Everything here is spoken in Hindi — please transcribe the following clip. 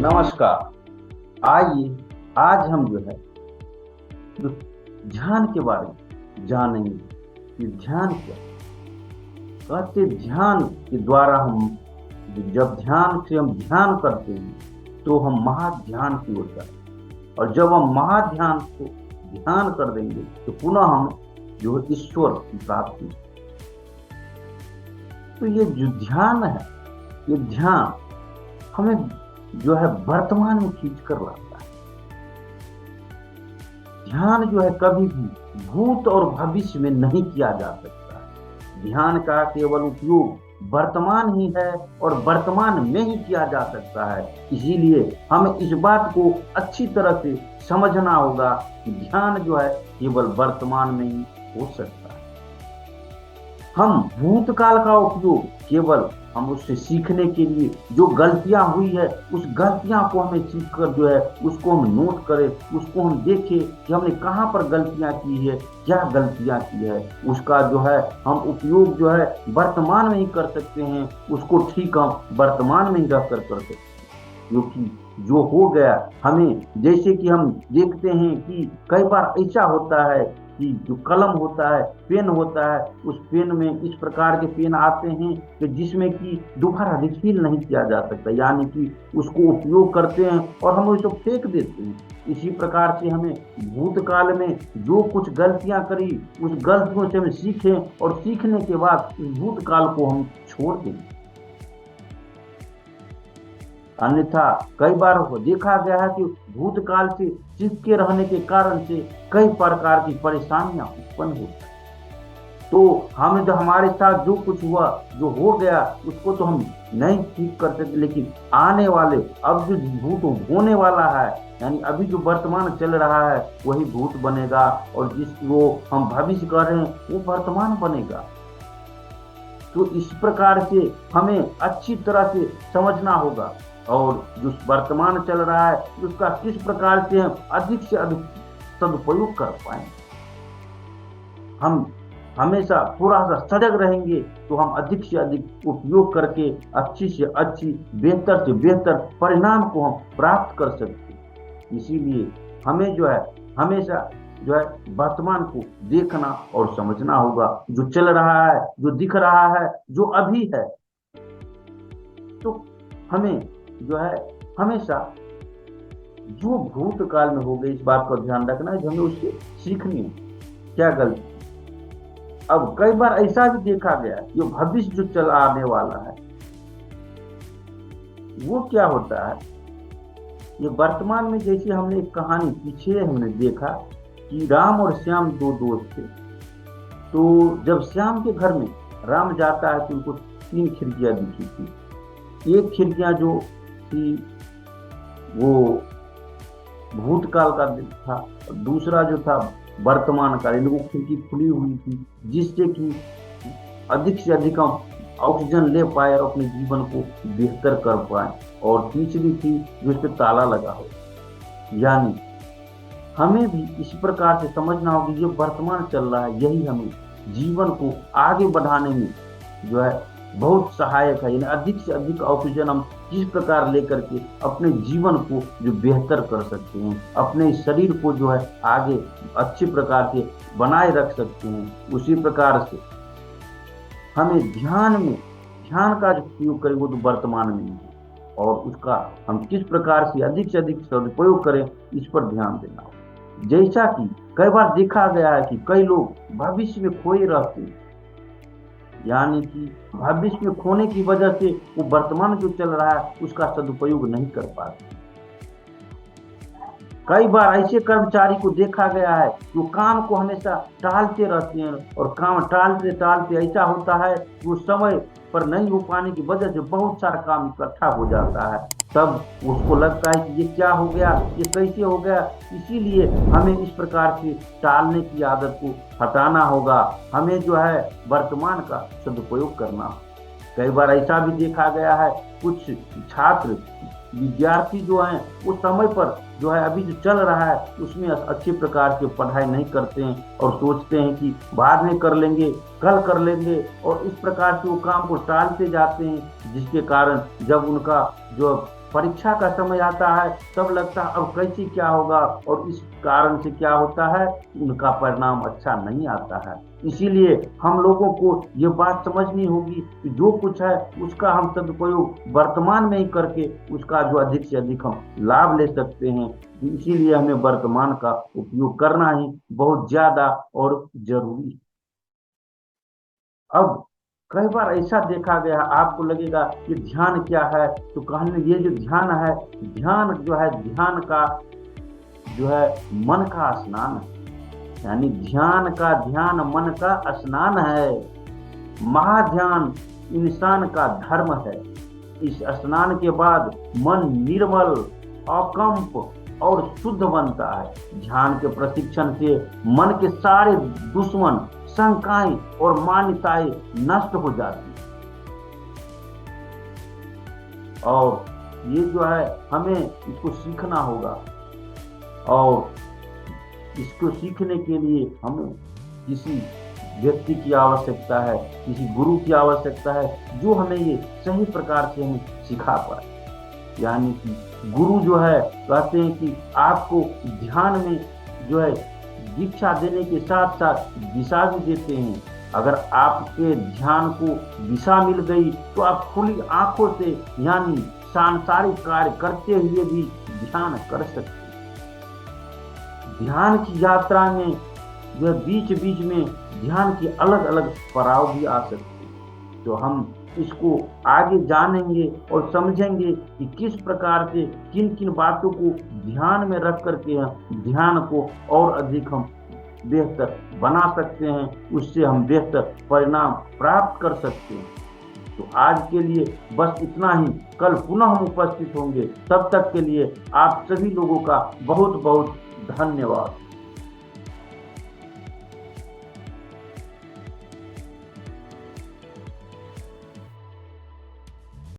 नमस्कार। आइए आज हम जो है जो ध्यान के बारे में जानेंगे कि ध्यान क्या है। कहते ध्यान के द्वारा हम जब ध्यान से हम ध्यान करते हैं तो हम महाध्यान की ओर जाते हैं, और जब हम महाध्यान को ध्यान कर देंगे तो पुनः हम जो है ईश्वर की प्राप्ति। तो ये जो ध्यान है, ये ध्यान हमें जो है वर्तमान में खींच कर लाता है। ध्यान जो है कभी भी भूत और भविष्य में नहीं किया जा सकता है। ध्यान का केवल उपयोग वर्तमान ही है और वर्तमान में ही किया जा सकता है। इसीलिए हमें इस बात को अच्छी तरह से समझना होगा कि ध्यान जो है केवल वर्तमान में ही हो सकता है। हम भूतकाल का उपयोग केवल हम उससे सीखने के लिए, जो गलतियां हुई है उस गलतियां को हमें सीख कर जो है उसको हम नोट करें, उसको हम देखें कि हमने कहाँ पर गलतियां की है, क्या गलतियां की है, उसका जो है हम उपयोग जो है वर्तमान में ही कर सकते हैं। उसको ठीक हम वर्तमान में ही रहकर कर सकते हैं, क्योंकि जो हो गया हमें, जैसे कि हम देखते हैं कि कई बार ऐसा होता है कि जो कलम होता है, पेन होता है, उस पेन में इस प्रकार के पेन आते हैं कि जिसमें कि दोबारा रिफिल नहीं किया जा सकता, यानी कि उसको उपयोग करते हैं और हम उसको फेंक देते हैं। इसी प्रकार से हमें भूतकाल में जो कुछ गलतियां करी उस गलतियों से हम सीखें और सीखने के बाद उस भूतकाल को हम छोड़ दें। अन्यथा कई बार देखा गया है कि भूतकाल से चिपके रहने के कारण से कई प्रकार की परेशानियां उत्पन्न होती हैं। तो हम जो हमारे साथ जो कुछ हुआ, जो हो गया, उसको तो हम नहीं ठीक कर सकते, लेकिन आने वाले अब जो भूत होने वाला है, यानी अभी जो वर्तमान चल रहा है वही भूत बनेगा, और जिसको हम भविष्य कर रहे हैं वो वर्तमान बनेगा। तो इस प्रकार से हमें अच्छी तरह से समझना होगा, और जो वर्तमान चल रहा है उसका किस प्रकार से हम अधिक से अधिक सदुपयोग कर पाए। हम हमेशा थोड़ा सा सजग रहेंगे तो हम अधिक से अधिक उपयोग करके अच्छी से अच्छी, बेहतर से बेहतर परिणाम को हम प्राप्त कर सकते हैं। इसीलिए हमें जो है हमेशा जो है वर्तमान को देखना और समझना होगा। जो चल रहा है, जो दिख रहा है, जो अभी है, तो हमें जो है हमेशा जो भूतकाल में हो गई इस बात का ध्यान रखना है कि हमें उससे सीखनी है क्या गलती। अब कई बार ऐसा भी देखा गया है जो भविष्य जो चला आने वाला है वो क्या होता है, ये वर्तमान में जैसे हमने एक कहानी पीछे हमने देखा कि राम और श्याम दो दोस्त थे। तो जब श्याम के घर में राम जाता है तो उनको 3 खिड़कियां दिखी थी। एक खिड़कियां जो थी वो भूतकाल का था, दूसरा जो था वर्तमान काल, इन लोगों की खिड़की खुली हुई थी जिससे कि अधिक से अधिक हम ऑक्सीजन ले पाए और अपने जीवन को बेहतर कर पाए। और तीसरी थी जो इस पे ताला लगा हो। यानी हमें भी इस प्रकार से समझना होगा कि जो वर्तमान चल रहा है यही हमें जीवन को आगे बढ़ाने में जो है बहुत सहायक है। यानी अधिक से अधिक ऑक्सीजन हम किस प्रकार लेकर के अपने जीवन को जो बेहतर कर सकते हैं, अपने शरीर को जो है आगे अच्छे प्रकार से बनाए रख सकते हैं, उसी प्रकार से हमें ध्यान का जो उपयोग करें वो तो वर्तमान में ही है, और उसका हम किस प्रकार से अधिक सदुपयोग करें इस पर ध्यान देना होगा। जैसा कि कई बार देखा गया है कि कई लोग भविष्य में खोए रहते हैं, यानी कि भविष्य में खोने की वजह से वो वर्तमान जो चल रहा है उसका सदुपयोग नहीं कर पाते। कई बार ऐसे कर्मचारी को देखा गया है जो काम को हमेशा टालते रहते हैं, और काम टालते टालते ऐसा होता है कि वो समय पर नहीं हो पाने की वजह से बहुत सारा काम इकट्ठा हो जाता है। तब उसको लगता है कि ये क्या हो गया, ये कैसे हो गया। इसीलिए हमें इस प्रकार से टालने की आदत को हटाना होगा। हमें जो है वर्तमान का सदुपयोग करना होगा। कई बार ऐसा भी देखा गया है कुछ छात्र विद्यार्थी जो हैं वो समय पर जो है अभी जो चल रहा है उसमें अच्छे प्रकार से पढ़ाई नहीं करते हैं और सोचते हैं कि बाद में कर लेंगे, कल कर लेंगे, और इस प्रकार से वो काम को टालते जाते हैं, जिसके कारण जब उनका जो परीक्षा का समय आता है तब लगता है अब कैसे क्या होगा, और इस कारण से क्या होता है, उनका परिणाम अच्छा नहीं आता है। इसीलिए हम लोगों को ये बात समझनी होगी कि जो कुछ है उसका हम सदुपयोग वर्तमान में ही करके उसका जो अधिक से अधिक हम लाभ ले सकते हैं। इसीलिए हमें वर्तमान का उपयोग करना ही बहुत ज्यादा और जरूरी है। अब कई बार ऐसा देखा गया, आपको लगेगा कि ध्यान क्या है, तो कहने ये जो ध्यान है, ध्यान जो है, ध्यान का जो है मन का स्नान है। यानी ध्यान का ध्यान मन का स्नान है। महाध्यान इंसान का धर्म है। इस स्नान के बाद मन निर्मल, अकंप और शुद्ध बनता है। ध्यान के प्रशिक्षण से मन के सारे दुश्मन, शंकाएं और मान्यताएं नष्ट हो जाती हैं। और ये जो है हमें इसको सीखना होगा, और इसको सीखने के लिए हमें किसी व्यक्ति की आवश्यकता है, किसी गुरु की आवश्यकता है जो हमें ये सही प्रकार से हमें सिखा पाए। यानी कि गुरु जो है, कहते हैं कि आपको ध्यान में जो है दीक्षा देने के साथ साथ दिशा भी देते हैं। अगर आपके ध्यान को दिशा मिल गई तो आप खुली आंखों से यानी सांसारिक कार्य करते हुए भी ध्यान कर सकते हैं। ध्यान की यात्रा में जो बीच बीच में ध्यान के अलग अलग पड़ाव भी आ सकते हैं। तो हम इसको आगे जानेंगे और समझेंगे कि किस प्रकार से किन किन बातों को ध्यान में रख करके हम ध्यान को और अधिक हम बेहतर बना सकते हैं, उससे हम बेहतर परिणाम प्राप्त कर सकते हैं। तो आज के लिए बस इतना ही। कल पुनः हम उपस्थित होंगे। तब तक के लिए आप सभी लोगों का बहुत बहुत धन्यवाद।